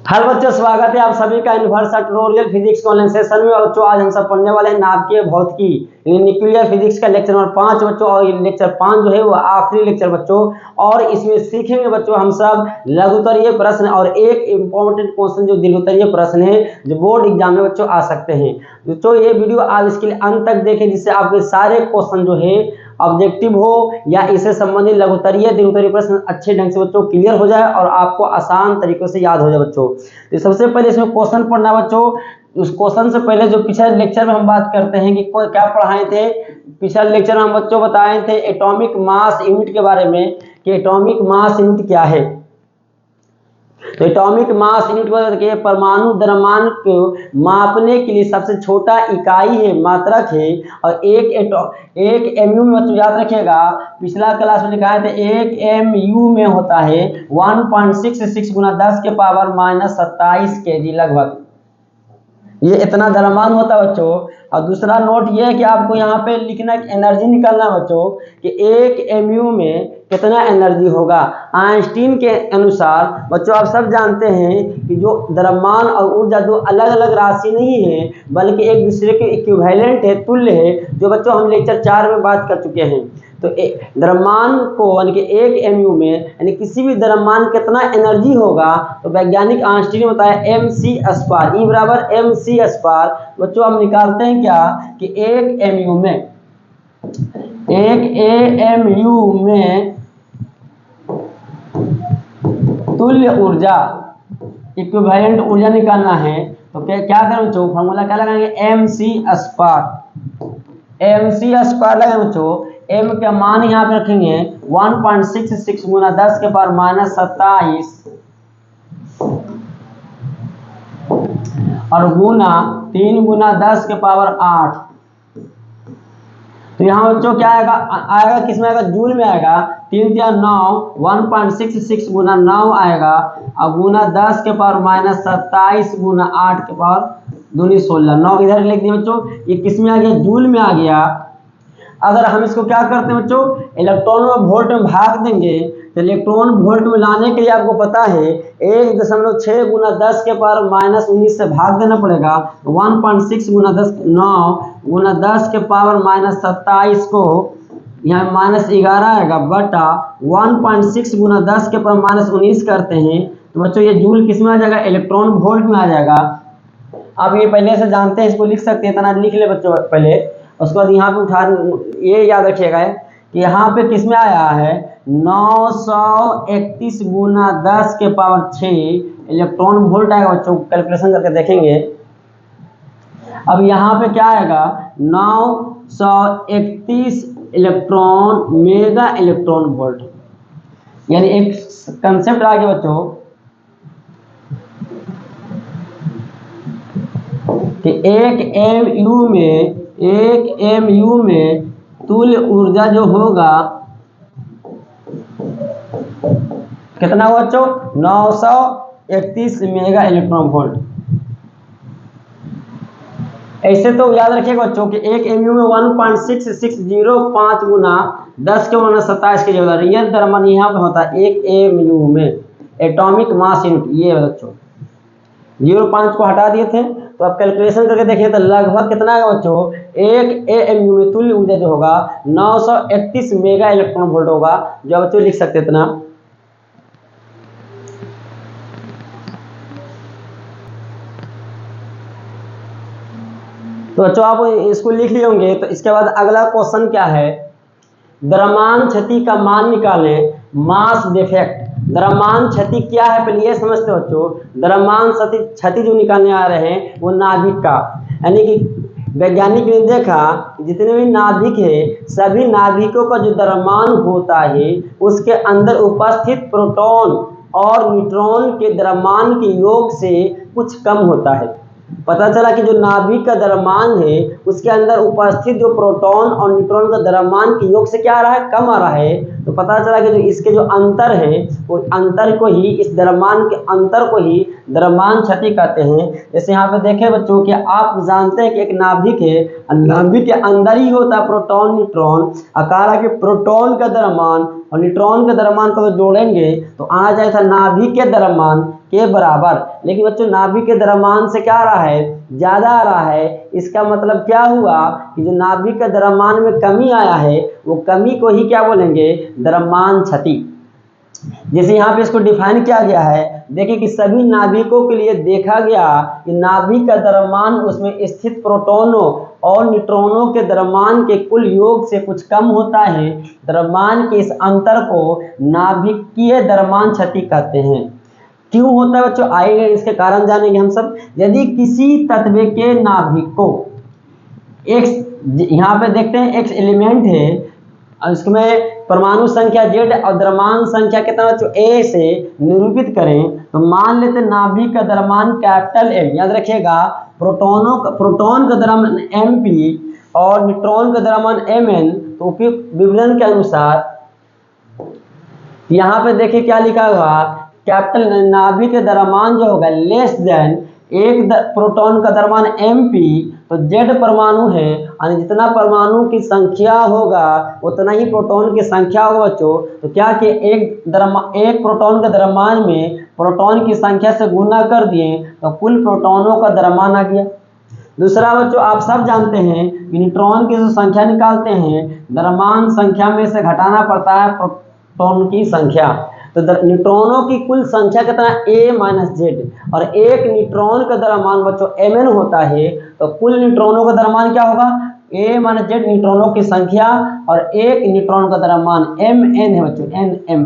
Hello बच्चों, स्वागत है आप सभी का यूनिवर्सल ट्यूटोरियल फिजिक्स के ऑनलाइन सेशन में। बच्चों आज हम सब पढ़ने वाले हैं नाभिकीय भौतिकी न्यूक्लियर फिजिक्स का लेक्चर नंबर 5 बच्चों। और ये लेक्चर 5 जो है वो आखिरी लेक्चर बच्चों। और इसमें सीखेंगे बच्चों हम सब लघुत्तरीय प्रश्न और एक इम्पोर्टेंट क्वेश्चन जो दीर्घोत्तरीय प्रश्न है जो बोर्ड एग्जाम में बच्चों आ सकते हैं। बच्चों ये वीडियो आप इसके लिए अंत तक देखें जिससे आपके सारे क्वेश्चन जो है ऑब्जेक्टिव हो या इससे संबंधित लघुत्तरीय दीर्घोत्तरीय प्रश्न अच्छे ढंग से बच्चों क्लियर हो जाए और आपको आसान तरीकों से याद हो जाए बच्चों। तो सबसे पहले इसमें क्वेश्चन पढ़ना बच्चों। उस क्वेश्चन से पहले जो पिछले लेक्चर में हम बात करते हैं कि क्या पढ़ाए थे। पिछले लेक्चर में हम बच्चों बताए थे एटॉमिक मास यूनिट के बारे में कि एटॉमिक मास यूनिट क्या है। तो एटॉमिक मास यूनिट के परमाणु द्रव्यमान को मापने के लिए सबसे छोटा इकाई है, मात्रक है। और एक एमयू में बच्चों याद रखिएगा, पिछला क्लास में लिखा है एक एमयू में होता है 1.66 गुना 10 के पावर -27 kg लगभग। ये इतना द्रव्यमान होता है बच्चों। और दूसरा नोट ये है कि आपको यहाँ पे लिखना एनर्जी निकालना है बच्चों कि एक एमयू में कितना एनर्जी होगा। आइंस्टीन के अनुसार बच्चों आप सब जानते हैं कि जो द्रव्यमान और ऊर्जा दो अलग अलग राशि नहीं है बल्कि एक दूसरे के इक्विवेलेंट है, तुल्य है, जो बच्चों हम लेक्चर 4 में बात कर चुके हैं। तो द्रव्यमान को यानी कि एक एमयू में यानी किसी भी द्रव्यमान कितना एनर्जी होगा तो वैज्ञानिक आइंस्टीन ने बताया mc², E बराबर mc²। बच्चों हम निकालते हैं क्या कि एक एमयू में तुल्य ऊर्जा इक्विवेलेंट ऊर्जा निकालना है। तो क्या करें बच्चों, फॉर्मूला क्या लगाएंगे mc²। लगाए बच्चों, m का मान यहाँ पे रखेंगे 1.66 गुना 10 के पावर -27 और गुना 3 गुना 10 के पावर 8। तो यहाँ बच्चों क्या आएगा किसमें आएगा, जूल में आएगा। 3 या 9 1.66 गुना 9 आएगा और गुना 10 के पावर -27 गुना 8 के पावर दूनी 16। 9 इधर लिख दिए बच्चों, ये किसमें आ गया, जूल में आ गया। अगर हम इसको क्या करते हैं बच्चों, इलेक्ट्रॉन में वोल्ट में भाग देंगे तो इलेक्ट्रॉन वोल्ट में लाने के लिए आपको पता है 1.6 गुना 10 के पावर -19 से भाग देना पड़ेगा। 1.6 गुना 10 9 गुना 10 के पावर -27 को यहाँ -11 आएगा बटा 1.6 गुना 10 के पावर -19 करते हैं तो बच्चों ये जूल किस में आ जाएगा, इलेक्ट्रॉन वोल्ट में आ जाएगा। आप ये पहले से जानते हैं, इसको लिख सकते हैं, इतना लिख ले बच्चों पहले। उसके बाद यहाँ पे उठा ये याद रखिएगा कि यहाँ पे किस में आया है 931 गुना 10 के पावर 6 इलेक्ट्रॉन वोल्ट आएगा बच्चों। कैलकुलेशन करके देखेंगे। अब यहाँ पे क्या आएगा 931 इलेक्ट्रॉन मेगा इलेक्ट्रॉन वोल्ट। यानी एक कंसेप्ट आ गया बच्चों कि एक एमयू में तुल्य ऊर्जा जो होगा कितना हुआ बच्चों, 931 मेगा इलेक्ट्रॉन वोल्ट। ऐसे तो याद रखिएगा बच्चों कि एक एमयू में 1.6605 गुना 10 के माइनस 27 के जो रियल द्रव्यमान यहाँ पे होता है एक एमयू में एटॉमिक मास यूनिट। ये बच्चों 0.5 को हटा दिए थे तो आप कैलकुलेशन करके देखिए तो लगभग कितना है बच्चों, एक एएमयू में तुल्य ऊर्जा जो होगा 931 मेगा इलेक्ट्रॉन वोल्ट होगा, जो बच्चों लिख सकते इतना। तो बच्चों आप इसको लिख लिए होंगे। तो इसके बाद अगला क्वेश्चन क्या है, द्रव्यमान क्षति का मान निकालें, मास डिफेक्ट। द्रव्यमान क्षति क्या है पहले ये समझते बच्चों। द्रव्यमान क्षति जो निकालने आ रहे हैं वो नाभिक का, यानी कि वैज्ञानिक ने देखा जितने भी नाभिक है सभी नाभिकों का जो द्रव्यमान होता है उसके अंदर उपस्थित प्रोटॉन और न्यूट्रॉन के द्रव्यमान के योग से कुछ कम होता है। पता चला कि जो नाभिक का द्रव्यमान है उसके अंदर उपस्थित जो प्रोटॉन और न्यूट्रॉन का द्रव्यमान के योग से क्या आ रहा है, कम आ रहा है। तो पता चला कि जो इसके जो अंतर है वो अंतर को ही, इस द्रव्यमान के अंतर को ही द्रव्यमान क्षति कहते हैं। जैसे यहाँ पे देखें बच्चों कि आप जानते हैं कि एक नाभिक है, नाभिक के अंदर ही होता है प्रोटॉन न्यूट्रॉन। अकारा के प्रोटॉन का द्रव्यमान और न्यूट्रॉन के द्रव्यमान को जोड़ेंगे तो आ जाएगा नाभिक के द्रव्यमान के बराबर। लेकिन बच्चों नाभिक के द्रव्यमान से क्या आ रहा है, ज्यादा आ रहा है। इसका मतलब क्या हुआ कि जो नाभिक के द्रव्यमान में कमी आया है वो कमी को ही क्या बोलेंगे, द्रव्यमान क्षति। जैसे यहाँ पे इसको डिफाइन किया गया है, देखिए कि सभी नाभिकों के लिए देखा गया कि नाभिक का द्रव्यमान उसमें स्थित प्रोटॉनों और न्यूट्रॉनों के द्रव्यमान के कुल योग से कुछ कम होता है। द्रव्यमान के इस अंतर को नाभिकीय द्रव्यमान क्षति कहते हैं। क्यों होता है बच्चों, आइए इसके कारण जानेंगे हम सब। यदि किसी तत्व के नाभिक को एक, यहाँ पे देखते हैं एक एलिमेंट है, इसमें परमाणु संख्या Z और द्रव्यमान संख्या कितना बच्चों A से निरूपित करें, तो मान लेते नाभिक का द्रव्यमान कैपिटल M, याद रखिएगा प्रोटॉन का द्रव्यमान Mp और न्यूट्रॉन का द्रव्यमान Mn। तो उपयुक्त विवरण के अनुसार यहाँ पे देखिए क्या लिखा हुआ, कैपिटल नाभिक के द्रव्यमान जो होगा लेस देन एक प्रोटॉन का द्रव्यमान Mp, तो Z परमाणु है यानी जितना परमाणु की संख्या होगा उतना ही प्रोटॉन की संख्या होगा बच्चों। तो क्या कि एक प्रोटॉन के द्रव्यमान में प्रोटॉन की संख्या से गुना कर दिए तो कुल प्रोटॉनों का द्रव्यमान आ गया। दूसरा बच्चों आप सब जानते हैं कि न्यूट्रॉन की जो संख्या निकालते हैं द्रव्यमान संख्या में से घटाना पड़ता है प्रोटॉन की संख्या। तो न्यूट्रॉनों की कुल संख्या कितना A माइनस Z और एक न्यूट्रॉन का द्रव्यमान बच्चों Mn होता है। तो कुल न्यूट्रॉनों का द्रव्यमान क्या होगा, A माइनस Z न्यूट्रॉनों की संख्या और एक न्यूट्रॉन का द्रव्यमान Mn है बच्चों, Nm।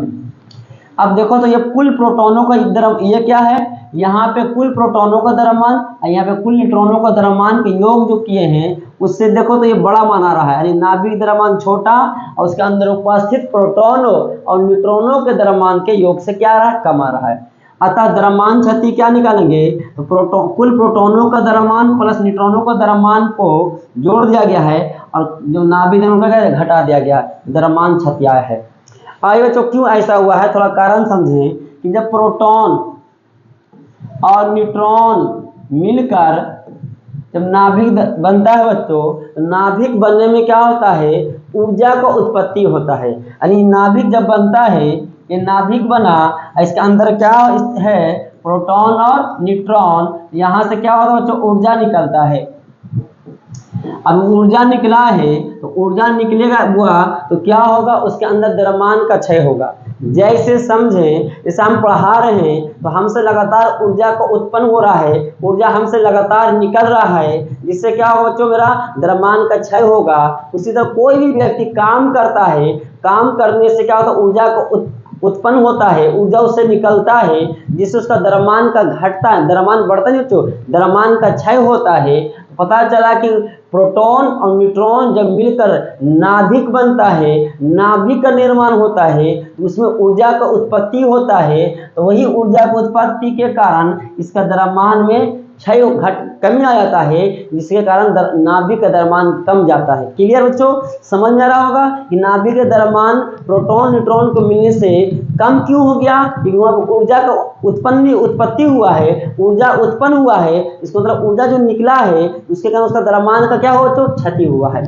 अब देखो तो ये कुल प्रोटॉनों का ये क्या है, यहाँ पे कुल प्रोटॉनों का द्रव्यमान और यहाँ पे कुल न्यूट्रॉनों का द्रव्यमान के योग जो किए हैं उससे देखो तो ये बड़ा मान आ रहा है, यानी नाभिक द्रव्यमान छोटा और उसके अंदर उपस्थित प्रोटॉनों और न्यूट्रॉनों के द्रव्यमान के योग से क्या आ रहा है, कम आ रहा है। अतः द्रव्यमान क्षति क्या निकालेंगे, तो कुल प्रोटॉनों का द्रव्यमान प्लस न्यूट्रॉनों का द्रव्यमान को जोड़ दिया गया है और जो नाभिक द्रव्यमान का घटा दिया गया, द्रव्यमान क्षति आया है। आइए बच्चों क्यों ऐसा हुआ है, थोड़ा कारण समझें कि जब प्रोटॉन और न्यूट्रॉन मिलकर जब नाभिक बनता है बच्चों, तो नाभिक बनने में क्या होता है, ऊर्जा का उत्पत्ति होता है। यानी नाभिक जब बनता है, ये नाभिक बना, इसके अंदर क्या है, प्रोटॉन और न्यूट्रॉन, यहाँ से क्या होगा बच्चों, ऊर्जा निकलता है। अब ऊर्जा निकला है तो ऊर्जा निकलेगा हुआ तो क्या होगा, उसके अंदर द्रव्यमान का क्षय होगा। जैसे समझें, जैसे हम पढ़ा रहे हैं तो हमसे लगातार ऊर्जा का उत्पन्न हो रहा है, ऊर्जा हमसे लगातार निकल रहा है, जिससे क्या होगा बच्चों, मेरा द्रव्यमान का क्षय होगा। उसी तरह कोई भी व्यक्ति काम करता है, काम करने से क्या होता है, ऊर्जा को उत्पन्न होता है, ऊर्जा उससे निकलता है, जिससे उसका द्रव्यमान का घटता है, द्रव्यमान बढ़ता है बच्चों, द्रव्यमान का क्षय होता है। पता चला कि प्रोटॉन और न्यूट्रॉन जब मिलकर नाभिक बनता है, नाभिक का निर्माण होता है, उसमें ऊर्जा का उत्पत्ति होता है। तो वही ऊर्जा की उत्पत्ति के कारण इसका द्रव्यमान में क्षय कमी आ जाता है, जिसके कारण नाभिक का द्रव्यमान कम जाता है। क्लियर बच्चों, समझ में आ रहा होगा कि नाभिक का द्रव्यमान प्रोटॉन न्यूट्रॉन को मिलने से कम क्यों हो गया, क्योंकि वहाँ ऊर्जा का उत्पत्ति हुआ है, ऊर्जा उत्पन्न हुआ है, इसको मतलब ऊर्जा जो निकला है उसके कारण उसका द्रव्यमान का क्या हो बच्चों, क्षति हुआ है।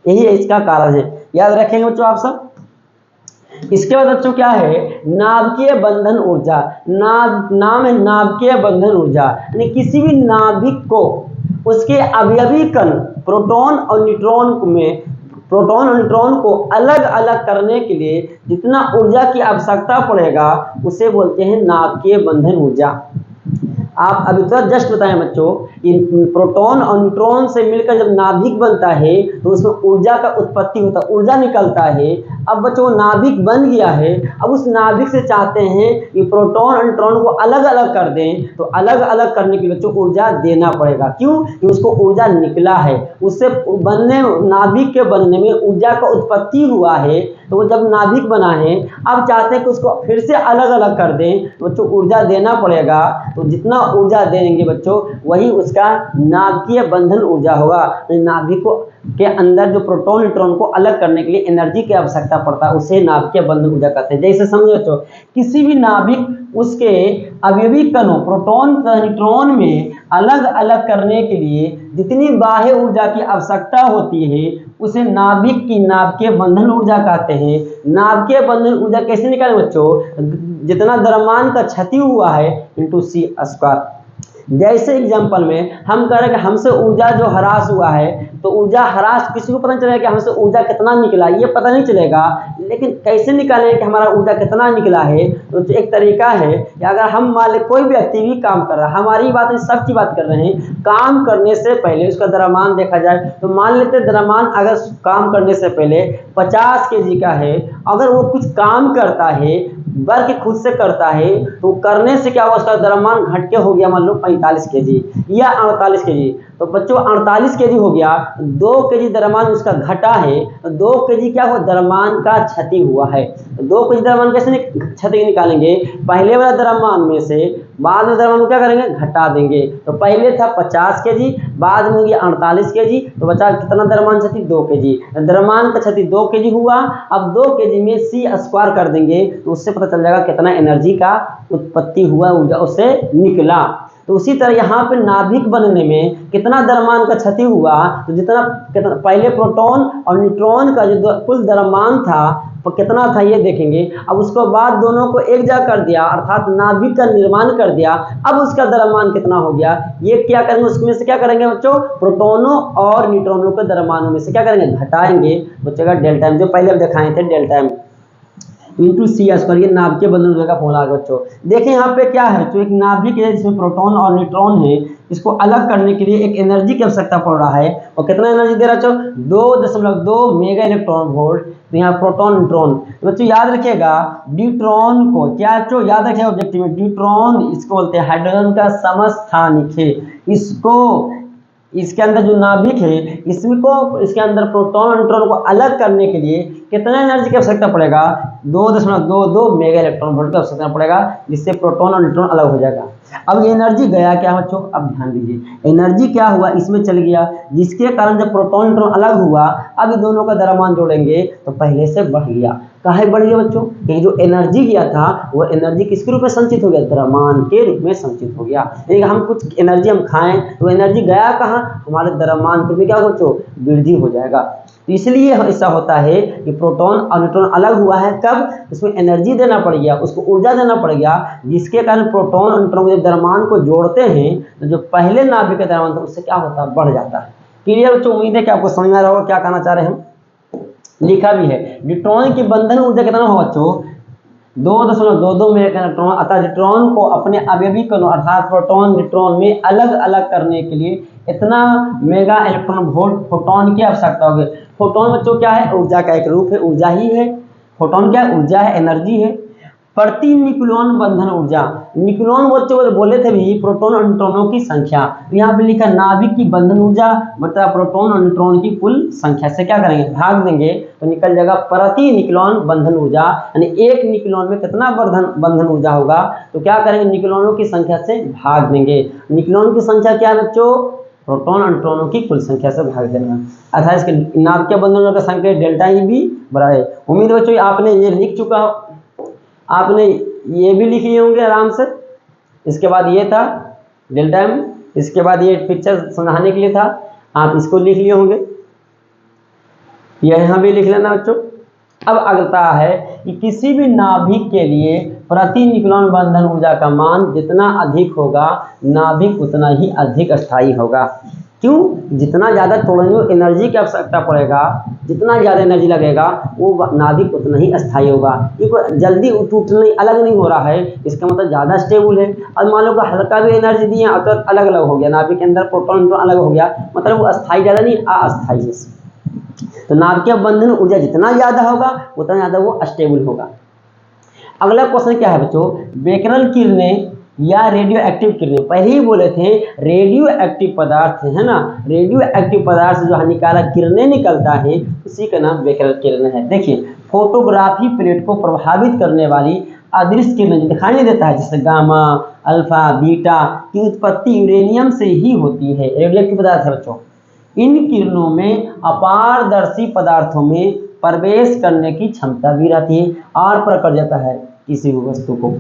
यही इसका कारण है, याद रखेंगे बच्चों आप सब। इसके बाद बच्चों क्या है, नाभिकीय बंधन ऊर्जा। नाम है नाभिकीय बंधन ऊर्जा, यानी किसी भी नाभिक को उसके अवयवी कण प्रोटॉन और न्यूट्रॉन को अलग अलग करने के लिए जितना ऊर्जा की आवश्यकता पड़ेगा उसे बोलते हैं नाभिकीय बंधन ऊर्जा। आप अभी तो जस्ट बताएं बच्चों, इन प्रोटॉन और न्यूट्रॉन से मिलकर जब नाभिक बनता है तो उसमें ऊर्जा का उत्पत्ति होता है, ऊर्जा निकलता है। अब बच्चों नाभिक बन गया है, अब उस नाभिक से चाहते हैं कि प्रोटॉन और न्यूट्रॉन को अलग अलग कर दें, तो अलग अलग करने के लिए बच्चों ऊर्जा देना पड़ेगा। क्यों, कि उसको ऊर्जा निकला है, उससे बनने नाभिक के बनने में ऊर्जा का उत्पत्ति हुआ है। तो वो जब नाभिक बना है, अब चाहते हैं कि उसको फिर से अलग अलग कर दें, तो बच्चों ऊर्जा देना पड़ेगा। तो जितना ऊर्जा देंगे बच्चों वही उसका नाभिकीय बंधन ऊर्जा होगा। नाभिक के अंदर जो प्रोटॉन न्यूट्रॉन को अलग करने के लिए एनर्जी की आवश्यकता पड़ता है उसे नाभिकीय बंधन ऊर्जा कहते हैं। जैसे समझो बच्चों, किसी भी नाभिक उसके अवयवी कणों प्रोटॉन न्यूट्रॉन में अलग अलग करने के लिए जितनी बाह्य ऊर्जा की आवश्यकता होती है उसे नाभिक की नाभिकीय बंधन ऊर्जा कहते हैं। नाभिकीय बंधन ऊर्जा कैसे निकालें बच्चों? जितना द्रव्यमान का क्षति हुआ है इंटू सी स्क्वायर। जैसे एग्जांपल में हम कह रहे हैं कि हमसे ऊर्जा जो ह्रास हुआ है, तो ऊर्जा ह्रास किसी को पता नहीं चलेगा कि हमसे ऊर्जा कितना निकला, ये पता नहीं चलेगा। लेकिन कैसे निकालें कि हमारा ऊर्जा कितना निकला है? तो एक तरीका है कि अगर हम मान लें कोई व्यक्ति भी काम कर रहा है, हमारी बात नहीं सबकी बात कर रहे हैं, काम करने से पहले उसका द्रव्यमान देखा जाए तो मान लेते द्रव्यमान अगर काम करने से पहले 50 kg का है, अगर वो कुछ काम करता है, वर्क खुद से करता है, तो करने से क्या हुआ, उसका द्रव्यमान घट के हो गया मान लो 45 kg या 48 kg। तो बच्चों 48 kg हो गया, 2 kg द्रव्यमान उसका घटा है, तो 2 kg क्या हुआ, द्रव्यमान का क्षति हुआ है। तो 2 kg द्रव्यमान कैसे क्षति निकालेंगे? पहले वाला द्रव्यमान में से बाद में द्रव्यमान क्या करेंगे, घटा देंगे। तो पहले था 50 kg, बाद में हो गया 48 kg, तो बचा कितना द्रव्यमान क्षति, 2 kg। द्रव्यमान का क्षति 2 kg हुआ। अब 2 kg में सी स्क्वायर कर देंगे तो उससे पता चल जाएगा कितना एनर्जी का उत्पत्ति हुआ, ऊर्जा उससे निकला। तो उसी तरह यहाँ पे नाभिक बनने में कितना द्रव्यमान का क्षति हुआ, तो जितना पहले प्रोटॉन और न्यूट्रॉन का जो कुल द्रव्यमान था तो कितना था ये देखेंगे। अब उसको बाद दोनों को एक जगह कर दिया, अर्थात नाभिक का निर्माण कर दिया। अब उसका द्रव्यमान कितना हो गया, ये क्या करेंगे, उसमें से क्या करेंगे बच्चों, प्रोटोनों और न्यूट्रॉनों के द्रव्यमानों में से क्या करेंगे, घटाएंगे। बचेगा डेल्टा एम, जो पहले हम दिखाए थे डेल्टा एम इंटू सी स्क्वायर। ये नाभिकीय बंधन ऊर्जा का फॉर्मूला है बच्चों। देखिए यहाँ पे क्या है, जो एक नाभिक है जिसमें प्रोटॉन और न्यूट्रॉन है, इसको अलग करने के लिए एक एनर्जी की आवश्यकता पड़ रहा है। और कितना एनर्जी दे रहा है बच्चों, 2.2 मेगा इलेक्ट्रॉन वोल्ट। तो यहाँ प्रोटॉन न्यूट्रॉन, तो बच्चों याद रखिएगा न्यूट्रॉन को क्या बच्चों याद रखिएगा ऑब्जेक्टिव में, न्यूट्रॉन इसको बोलते हैं हाइड्रोजन का समस्थानिक है। इसको इसके अंदर जो नाभिक है इसको इसके अंदर प्रोटॉन और न्यूट्रॉन को अलग करने के लिए कितना एनर्जी की आवश्यकता पड़ेगा, 2.22 मेगा इलेक्ट्रॉन वोल्ट की आवश्यकता पड़ेगा, जिससे प्रोटॉन और न्यूट्रॉन अलग हो जाएगा। अब ये एनर्जी गया क्या बच्चों, अब ध्यान दीजिए एनर्जी क्या हुआ, इसमें चल गया, जिसके कारण जब प्रोटॉन न्यूट्रॉन अलग हुआ, अब दोनों का द्रव्यमान जोड़ेंगे तो पहले से बढ़ गया। काहे बढ़ गया बच्चों, कि जो एनर्जी गया था वो एनर्जी किसके रूप में संचित हो गया, द्रव्यमान के रूप में संचित हो गया। यानी हम कुछ एनर्जी हम खाएं तो एनर्जी गया कहाँ, हमारे द्रव्यमान के रूप में क्या हो बच्चों, वृद्धि हो जाएगा। तो इसलिए ऐसा होता है कि प्रोटॉन और न्यूट्रॉन अलग हुआ है, कब, उसमें एनर्जी देना पड़ गया, उसको ऊर्जा देना पड़ गया, जिसके कारण प्रोटॉन और न्यूट्रॉन के द्रव्यमान को जोड़ते हैं तो जो पहले नाभिक का द्रव्यमान था उससे क्या होता है, बढ़ जाता है। क्लियर बच्चों, उम्मीद है कि आपको समझ में आ रहा होगा क्या कहना चाह रहे हैं हम। लिखा भी है न्यूट्रॉन की बंधन ऊर्जा कितना हो बच्चों, 2.22 मेगा इलेक्ट्रॉन। अतः न्यूट्रॉन को अपने अवयवी कणों अर्थात प्रोटॉन न्यूट्रॉन में अलग अलग करने के लिए इतना मेगा इलेक्ट्रॉन वोल्ट फोटोन की आवश्यकता होगी। फोटोन बच्चों क्या है, ऊर्जा का एक रूप है, ऊर्जा ही है। फोटोन क्या है, ऊर्जा है, एनर्जी है। प्रति न्यूक्लियॉन बंधन ऊर्जा, न्यूक्लियॉन बच्चों बोले थे भी प्रोटॉन और न्यूट्रॉनों की संख्या, तो यहाँ पे लिखा नाभिक की बंधन ऊर्जा मतलब प्रोटॉन और न्यूट्रॉन की कुल संख्या से क्या करेंगे, भाग देंगे तो निकल जाएगा प्रति न्यूक्लियॉन बंधन ऊर्जा। यानी एक न्यूक्लियॉन में कितना बंधन ऊर्जा होगा, तो क्या करेंगे, न्यूक्लियॉनों की संख्या से भाग देंगे। न्यूक्लियॉन की संख्या क्या है बच्चों, प्रोटॉन और न्यूट्रॉनों की कुल संख्या से भाग देना। अर्थात इसके नाभिकीय बंधन का संख्या डेल्टा ई भी बड़ा है। उम्मीद बच्चों आपने ये लिख चुका हो, आपने ये भी लिख लिए होंगे आराम से। इसके बाद ये था डेल्टा एम, इसके बाद ये पिक्चर समझाने के लिए था, आप इसको लिख लिए होंगे, ये यहाँ भी लिख लेना बच्चों। अब अगला है कि किसी भी नाभिक के लिए प्रति न्यूक्लियॉन बंधन ऊर्जा का मान जितना अधिक होगा नाभिक उतना ही अधिक स्थायी होगा। क्यों, जितना ज़्यादा तोड़ने एनर्जी की आवश्यकता पड़ेगा, जितना ज़्यादा एनर्जी लगेगा वो नाभिक उतना ही अस्थायी होगा। ये जल्दी टूटने अलग नहीं हो रहा है, इसका मतलब ज़्यादा स्टेबल है। और मान लो कि हल्का भी एनर्जी दिए तो अलग अलग हो गया, नाभिक के अंदर प्रोटॉन न्यूट्रॉन अलग हो गया, मतलब वो अस्थायी ज़्यादा नहीं, अस्थायी है। तो नाभिकीय बंधन ऊर्जा जितना ज़्यादा होगा उतना ज़्यादा वो स्टेबल होगा। अगला क्वेश्चन क्या है बच्चों, बेकरल किरणें या रेडियो एक्टिव किरणें। पहले ही बोले थे रेडियो एक्टिव पदार्थ है ना, रेडियो एक्टिव पदार्थ जो हानिकारक किरणें निकलता है उसी का नाम बेकरल किरण है। देखिए फोटोग्राफी प्लेट को प्रभावित करने वाली अदृश्य किरणें दिखाई नहीं देता है, जैसे गामा, अल्फा, बीटा की उत्पत्ति यूरेनियम से ही होती है, रेडियो एक्टिव पदार्थ है बच्चों। इन किरणों में अपारदर्शी पदार्थों में प्रवेश करने की क्षमता भी रहती है। और पर कर जाता है किसी भी वस्तु को।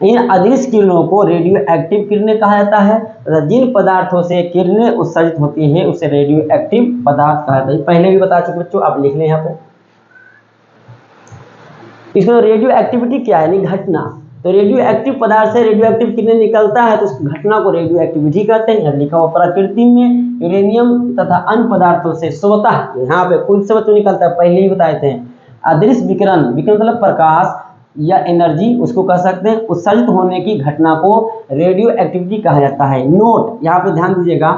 इन अदृश्य किरणों को रेडियो एक्टिव किरणें कहा जाता है तथा जिन पदार्थों से किरणें उत्सर्जित होती हैं उसे रेडियो एक्टिव पदार्थ कहा जाता है। पहले भी बता चुके बच्चों, आप लिख लें यहाँ पे। इसमें रेडियो एक्टिविटी क्या है, नहीं घटना। तो रेडियो एक्टिव पदार्थ से रेडियो एक्टिव किरणें निकलता है तो उस घटना को रेडियो एक्टिविटी कहते हैं। लिखा हुआ प्रकृति में यूरेनियम तथा अन्य पदार्थों से स्वतः यहाँ पे खुद से बच्चों निकलता है, पहले ही बताए थे। अदृश्य विकिरण, विकिरण मतलब प्रकाश या एनर्जी उसको कह सकते हैं, उत्सर्जित होने की घटना को रेडियो एक्टिविटी कहा जाता है। नोट यहाँ पे ध्यान दीजिएगा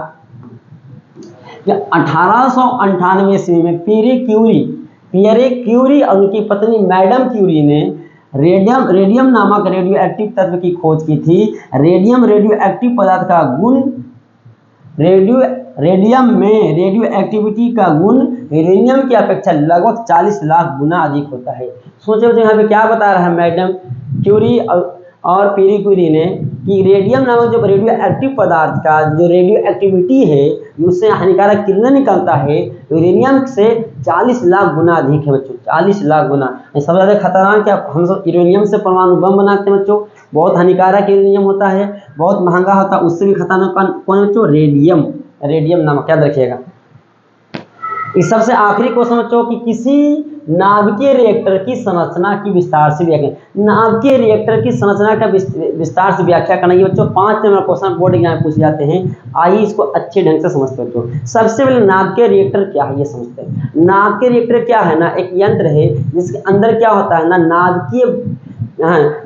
कि 1898 ईस्वी में पियरे क्यूरी और उनकी पत्नी मैडम क्यूरी ने रेडियम नामक रेडियो एक्टिव तत्व की खोज की थी। रेडियम रेडियो एक्टिव पदार्थ का गुण रेडियम में रेडियो एक्टिविटी का गुण यूरेनियम की अपेक्षा लगभग 40 लाख गुना अधिक होता है। सोचो यहाँ पे क्या बता रहा है मैडम क्यूरी और पीरी क्यूरी ने कि रेडियम नामक जो रेडियो एक्टिव पदार्थ का जो रेडियो एक्टिविटी है उससे हानिकारक किरणें निकलता है यूरेनियम से 40 लाख गुना अधिक है बच्चों, 40 लाख गुना। सबसे ज़्यादा खतरनाक क्या, हम सब यूरेनियम से परमाणु बम बनाते हैं बच्चों, बहुत हानिकारक यूरेनियम होता है, बहुत महंगा होता है। उससे भी खतरनाक कौन बच्चों, रेडियम नामक, याद रखिएगा। इस सबसे आखिरी क्वेश्चन बच्चों कि किसी नाभिकीय रिएक्टर की संरचना की विस्तार से व्याख्या, नाभिकीय रिएक्टर की संरचना का विस्तार से व्याख्या करना। ये बच्चों 5 नंबर क्वेश्चन बोर्ड एग्जाम में पूछे जाते हैं। आइए इसको अच्छे ढंग से समझते हैं बच्चों। सबसे पहले नाभिकीय रिएक्टर क्या है ये समझते हैं। नाभिकीय रिएक्टर क्या है ना, एक यंत्र है जिसके अंदर क्या होता है ना,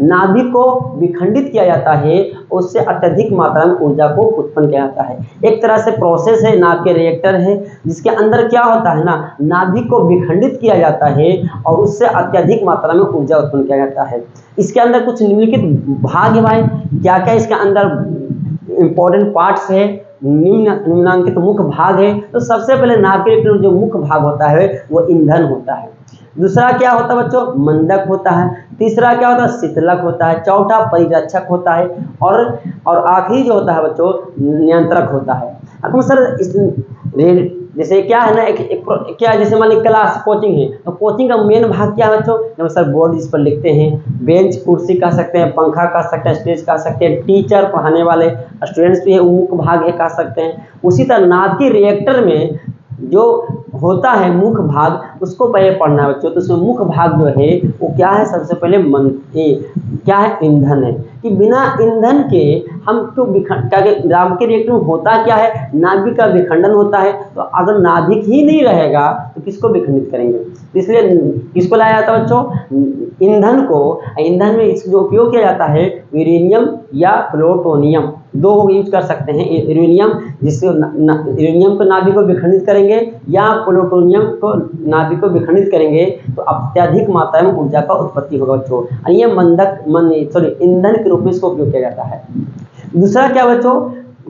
नाभिक को विखंडित किया जाता है, उससे अत्यधिक मात्रा में ऊर्जा को उत्पन्न किया जाता है। एक तरह से प्रोसेस है, नाभिकीय रिएक्टर है जिसके अंदर क्या होता है ना, नाभिक को विखंडित किया जाता है और उससे अत्यधिक मात्रा में ऊर्जा उत्पन्न किया जाता है। इसके अंदर कुछ निम्नलिखित भाग है भाई, क्या क्या इसके अंदर इंपॉर्टेंट पार्ट्स है, निम्नांकित मुख्य भाग है। तो सबसे पहले नाभिकीय रिएक्टर जो मुख्य भाग होता है वो ईंधन होता है। दूसरा क्या होता है बच्चों, मंदक होता है। तीसरा क्या होता है, शीतलक होता है। चौथा परिरक्षक होता है और आखिरी जो होता है बच्चों नियंत्रक होता है। अब सर इस जैसे क्या है ना, क्या जैसे मान लीजिए क्लास कोचिंग है तो कोचिंग का मेन भाग क्या है बच्चों, जब सर बोर्ड जिस पर लिखते हैं, बेंच कुर्सी कह सकते हैं, पंखा कह सकते हैं, स्टेज कह सकते हैं, टीचर पढ़ाने वाले स्टूडेंट्स भी है वो मुख्य भाग है कह सकते हैं। उसी तरह नाभिकीय रिएक्टर में जो होता है मुख्य भाग उसको पहले पढ़ना है बच्चों। तो उसमें मुख्य भाग जो है वो क्या है, सबसे पहले क्या है, ईंधन है। कि बिना ईंधन के हम क्यों नाभिकीय रिएक्टर में होता क्या है, नाभिक का विखंडन होता है। तो अगर नाभिक ही नहीं रहेगा तो किसको विखंडित करेंगे, इसलिए किसको लाया जाता है बच्चों, ईंधन को। ईंधन में इसका जो उपयोग किया जाता है यूरेनियम या प्लूटोनियम, दो यूज कर सकते हैं। यूरेनियम जिससे यूरेनियम को नाभिक को विखंडित करेंगे या प्लूटोनियम को नाभिक को विखंडित करेंगे तो अत्यधिक मात्रा में ऊर्जा का उत्पत्ति होगा बच्चों। ये ईंधन के रूप में इसको उपयोग किया जाता है। दूसरा क्या बच्चों,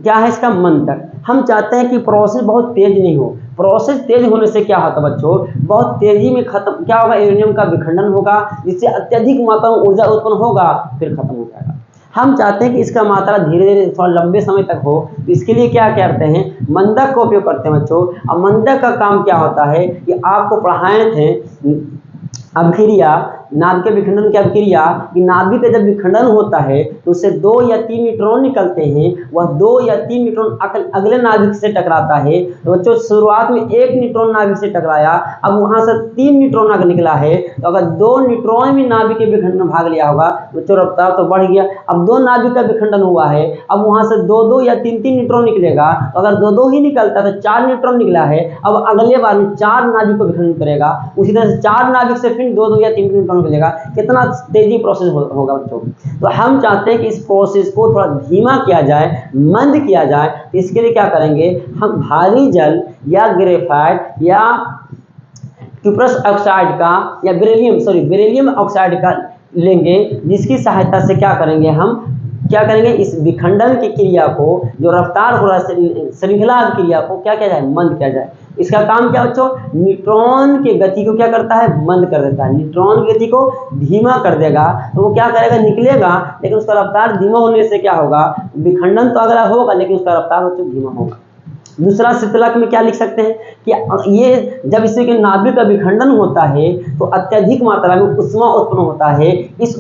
क्या है इसका मंदक। हम चाहते हैं कि प्रोसेस बहुत तेज नहीं हो। प्रोसेस तेज होने से क्या होता है बच्चों, बहुत तेजी में खत्म क्या होगा, यूरेनियम का विखंडन होगा जिससे अत्यधिक मात्रा में ऊर्जा उत्पन्न होगा, फिर खत्म हो जाएगा। हम चाहते हैं कि इसका मात्रा धीरे धीरे थोड़ा लंबे समय तक हो, तो इसके लिए क्या करते हैं, मंदक का उपयोग करते हैं बच्चों। अब मंदक का काम क्या होता है कि आपको पढ़ाए थे अभिक्रिया, नाभिक विखंडन की अभिक्रिया, कि नाभिक का जब विखंडन होता है तो उससे 2 या 3 न्यूट्रॉन निकलते हैं। वह 2 या 3 न्यूट्रॉन अगले नाभिक से टकराता है। तो बच्चों शुरुआत में 1 न्यूट्रॉन नाभिक से टकराया, अब वहां से 3 न्यूट्रॉन आगे निकला है। तो अगर 2 न्यूट्रॉन भी नाभिक के विखंडन में भाग लिया होगा बच्चों रफ्तार तो बढ़ गया। अब 2 नाभिक का विखंडन हुआ है, अब वहां से 2-2 या 3-3 न्यूट्रॉन निकलेगा। तो अगर 2-2 ही निकलता तो 4 न्यूट्रॉन निकला है, अब अगले बार में 4 नाभिक को विखंडन करेगा। उसी तरह से 4 नाभिक से फिर 2-2 या 3 न्यूट्रॉन मिलेगा। कितना तेजी प्रोसेस होगा बच्चों। तो हम चाहते हैं कि इस प्रोसेस को थोड़ा धीमा किया जाए, मंद किया जाए। तो इसके लिए क्या करेंगे, हम भारी जल या ग्रेफाइट या क्यूप्रस ऑक्साइड का या बेरिलियम ऑक्साइड का लेंगे, जिसकी सहायता से क्या करेंगे, हम क्या करेंगे, इस विखंडन की क्रिया को, जो रफ्तार हो रहा है श्रृंखला क्रिया को क्या किया जाए, मंद किया जाए। इसका काम क्या बच्चों, न्यूट्रॉन की गति को क्या करता है, मंद कर देता है। न्यूट्रॉन की गति को धीमा कर देगा तो वो क्या करेगा, निकलेगा, लेकिन उसका रफ्तार धीमा होने से क्या होगा, विखंडन तो अगला होगा लेकिन उसका रफ्तार बच्चों धीमा होगा। दूसरा शीतलक में क्या लिख सकते हैं कि ये जब इसे के नाभिक का विखंडन होता है तो अत्यधिक मात्रा में उष्मा उत्पन्न होता है। इस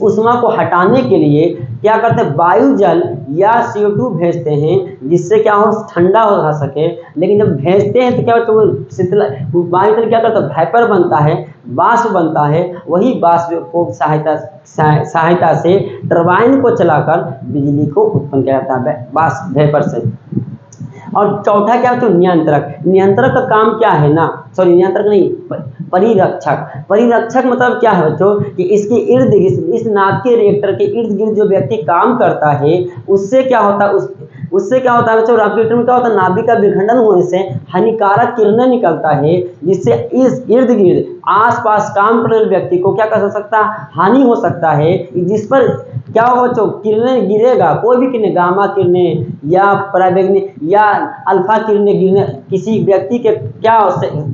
उष्मा को हटाने के लिए क्या करते हैं, वायु जल या CO2 भेजते हैं, जिससे क्या हो, ठंडा हो सके। लेकिन जब भेजते हैं तो क्या होता है, शीतल वायु जल क्या करता है, भाइपर बनता है, वाष्प बनता है। वही वाष्प को सहायता से टरबाइन को चलाकर बिजली को उत्पन्न किया जाता है वाष्प वेपर से। और चौथा क्या है, तो नियंत्रक। नियंत्रक का काम क्या है ना, सॉरी नियंत्रक नहीं, परिरक्षक। परिरक्षक मतलब क्या है बच्चों कि इसके इर्द गिर्द, इस नाभ के रिएक्टर के इर्द गिर्द जो व्यक्ति काम करता है उससे क्या होता है, उससे क्या होता है बच्चों, रेफ्रिजरेटर में क्या होता है, नाभिक का विखंडन होने से हानिकारक किरणें निकलता है, जिससे इस इर्द गिर्द आसपास काम करने वाले व्यक्ति को क्या कर सकता है, हानि हो सकता है। जिस पर क्या होगा बच्चों, किरणें गिरेगा, कोई भी किरणें, गामा किरणें या पराबैंगनी या अल्फा किरणें गिरने किसी व्यक्ति के क्या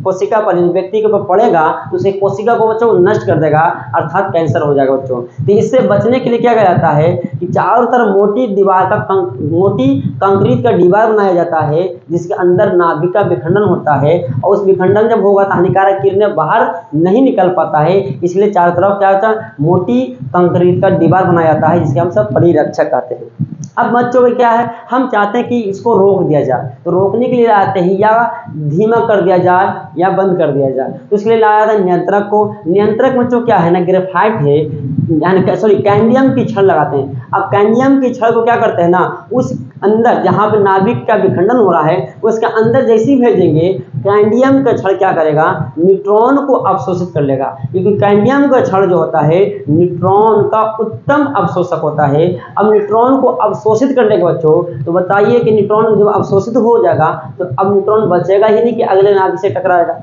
कोशिका पर, व्यक्ति के ऊपर पड़ेगा तो उसे कोशिका को बच्चों नष्ट कर देगा, अर्थात कैंसर हो जाएगा बच्चों। तो इससे बचने के लिए क्या किया जाता है कि चारों तरफ मोटी दीवार का मोटी कंक्रीट का दीवार बनाया जाता है, जिसके अंदर नाभिक का विखंडन होता है। और उस विखंडन जब होगा तो हानिकारक किरणें बाहर नहीं निकल पाता है, इसलिए चारों तरफ क्या होता है, मोटी कंक्रीट का दीवार बनाया जाता है, जिसके हम सब परिरक्षक कहते हैं। अब बच्चों में क्या है, हम चाहते हैं कि इसको रोक दिया जाए, तो रोकने के लिए लाते हैं या धीमा कर दिया जाए या बंद कर दिया जाए, तो इसके लिए लाया था नियंत्रक को। नियंत्रक बच्चों क्या है ना, ग्रेफाइट है, यानी सॉरी कैंडियम की छड़ लगाते हैं। अब कैंडियम की छड़ को क्या करते हैं ना, उस अंदर जहाँ पे नाभिक का विखंडन हो रहा है उसके अंदर जैसे ही भेजेंगे, कैंडियम का छड़ क्या करेगा, न्यूट्रॉन को अवशोषित कर लेगा, क्योंकि कैंडियम का छड़ जो होता है न्यूट्रॉन का उत्तम अवशोषक होता है। अब न्यूट्रॉन को अवशोषित करने के बच्चों, तो बताइए कि न्यूट्रॉन जब अवशोषित हो जाएगा तो अब न्यूट्रॉन बचेगा ही नहीं कि अगले नाभिक से टकराएगा।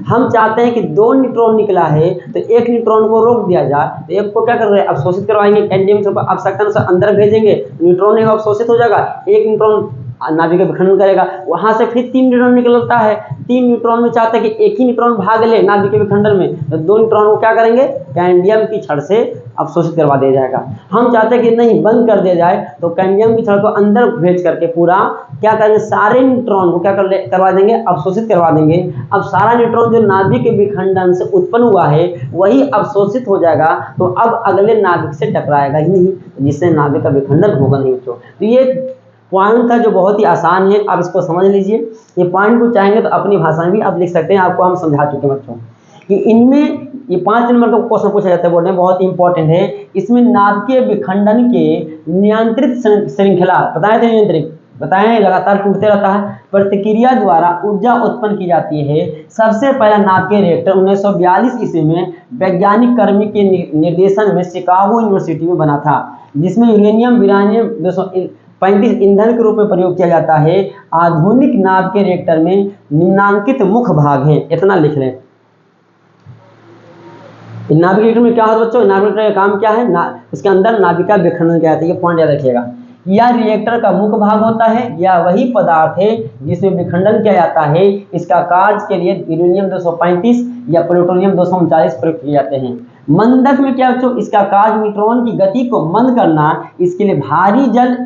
हम चाहते हैं कि 2 न्यूट्रॉन निकला है तो एक न्यूट्रॉन को रोक दिया जाए, तो एक को क्या कर रहे हैं, अवशोषित करवाएंगे, कैंडियम से आवश्यकता से अंदर भेजेंगे, न्यूट्रॉन एक अवशोषित हो जाएगा, एक न्यूट्रॉन नाभिक का विखंडन करेगा, वहां से फिर 3 न्यूट्रॉन निकलता है। 3 न्यूट्रॉन में चाहते हैं कि एक ही न्यूट्रॉन भाग ले नाभिक के विखंडन में, तो 2 न्यूट्रॉन को क्या करेंगे, कैंडियम की छड़ से अवशोषित करवा दिया जाएगा। हम चाहते हैं कि नहीं, बंद कर दिया जाए, तो कैंडियम की छड़ को अंदर भेज करके पूरा क्या करेंगे, सारे न्यूट्रॉन को क्या करवा देंगे, अवशोषित करवा देंगे। अब सारा न्यूट्रॉन जो नाभिक के विखंडन से उत्पन्न हुआ है वही अवशोषित हो जाएगा, तो अब अगले नाभिक से टकराएगा ही नहीं, जिससे नाभिक का विखंडन होगा नहीं बच्चों। तो ये पॉइंट था जो बहुत ही आसान है, आप इसको समझ लीजिए। ये पॉइंट को चाहेंगे तो अपनी भाषा में भी आप लिख सकते हैं, आपको हम समझा चुके हैं बच्चों कि इनमें ये 5 नंबर का क्वेश्चन पूछा जाता है बोर्ड में, बहुत इंपॉर्टेंट है। इसमें नाभिकीय विखंडन के नियंत्रित श्रृंखला बताए थे, नियंत्रित बताएं, लगातार टूटते रहता है, प्रतिक्रिया द्वारा ऊर्जा उत्पन्न की जाती है। सबसे पहला नाभिकीय रिएक्टर 1942 ईस्वी में वैज्ञानिक कर्मी के निर्देशन में शिकागो यूनिवर्सिटी में बना था, जिसमें यूरेनियम 235 ईंधन के रूप में प्रयोग किया जाता है। आधुनिक नाभिकीय रिएक्टर में निम्नांकित मुख्य भाग हैं, इतना लिख लें। नाभिकीय रिएक्टर में क्या होता है बच्चों, नाभिकीय रिएक्टर का काम क्या है, इसके अंदर नाभिक का विखंडन किया जाता है, ये पॉइंट याद रखिएगा। यह रिएक्टर का मुख्य भाग होता है, या वही पदार्थ है जिसमें विखंडन किया जाता है। इसका कार्य के लिए यूरेनियम 235 या प्लूटोनियम 239 प्रयोग किए जाते हैं। मंदक में क्या बच्चों, इसका कार्य न्यूट्रॉन की गति को मंद करना, इसके लिए भारी जल,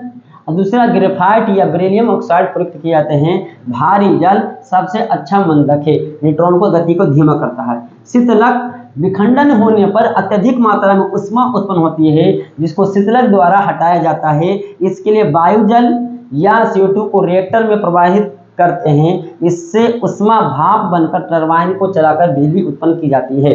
दूसरा ग्रेफाइट या बेरिलियम ऑक्साइड प्रयुक्त किए जाते हैं। भारी जल सबसे अच्छा मंदक है, न्यूट्रॉन को गति को धीमा करता है। शीतलक, विखंडन होने पर अत्यधिक मात्रा में उष्मा उत्पन्न होती है, जिसको शीतलक द्वारा हटाया जाता है। इसके लिए वायु जल या CO2 को रिएक्टर में प्रवाहित करते हैं, इससे उष्मा भाप बनकर टरबाइन को चलाकर बिजली उत्पन्न की जाती है।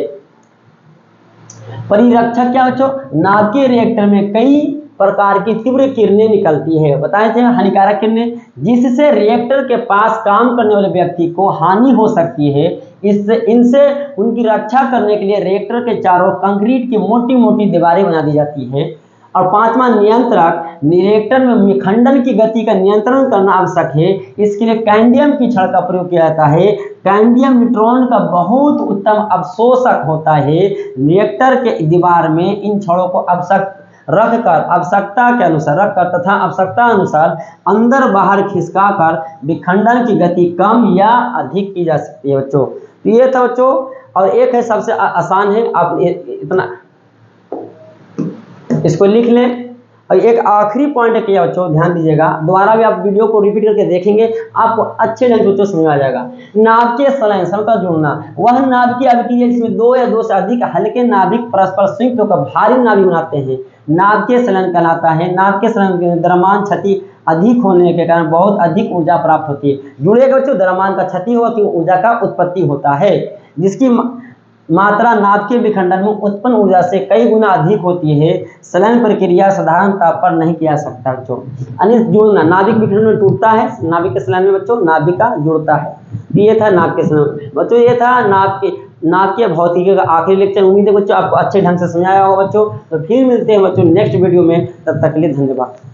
परिरक्षक क्या बच्चों, नाभिकीय रिएक्टर में कई प्रकार की तीव्र किरणें निकलती है, बताए थे हानिकारक किरणें, जिससे रिएक्टर के पास काम करने वाले व्यक्ति को हानि हो सकती है। इनसे उनकी रक्षा करने के लिए रिएक्टर के चारों कंक्रीट की मोटी मोटी दीवारें बना दी जाती है। और 5वां नियंत्रक, रिएक्टर में विखंडन की गति का नियंत्रण करना आवश्यक है। इसके लिए कैंडियम की छड़ का प्रयोग किया जाता है। कैंडियम न्यूट्रॉन का बहुत उत्तम अवशोषक होता है। रिएक्टर के दीवार में इन छड़ों को रखकर आवश्यकता के अनुसार तथा आवश्यकता अनुसार अंदर बाहर खिसकाकर विखंडन की गति कम या अधिक की जा सकती है बच्चों। तो ये था बच्चों, और एक है सबसे आसान है, आप इतना इसको लिख लें। और एक आखिरी पॉइंट क्या बच्चों ध्यान दीजिएगा, दोबारा भी आप वीडियो को रिपीट करके देखेंगे आपको अच्छे ढंग से बच्चों समझ आ जाएगा। नाभिकीय संलयन का जुड़ना, वह नाभिकीय अभिक्रिया है जिसमें दो या दो से अधिक हल्के नाभिक परस्पर संयुक्त होकर भारी नाभिक बनाते हैं, नाभिकीय संलयन कहलाता है। नाभिकीय संलयन के द्रव्यमान क्षति अधिक होने के कारण बहुत अधिक ऊर्जा प्राप्त होती है। जुड़ेगा बच्चों, द्रव्यमान का क्षति होगा कि ऊर्जा का उत्पत्ति होता है, जिसकी मात्रा नाभिकीय विखंडन में उत्पन्न ऊर्जा से कई गुना अधिक होती है। संलयन प्रक्रिया साधारण ताप पर नहीं किया सकता बच्चों। यानी जुड़ना, नाभिक विखंडन में टूटता है, नाभिक के संलयन में बच्चों नाभिका जुड़ता है। ये था नाभिकीय संलयन बच्चों, ये था नाभिकीय भौतिकी का आखिरी लेक्चर। उम्मीद है बच्चों आपको अच्छे ढंग से समझाया होगा बच्चों। तो फिर मिलते हैं बच्चों नेक्स्ट वीडियो में, तब तक के लिए धन्यवाद।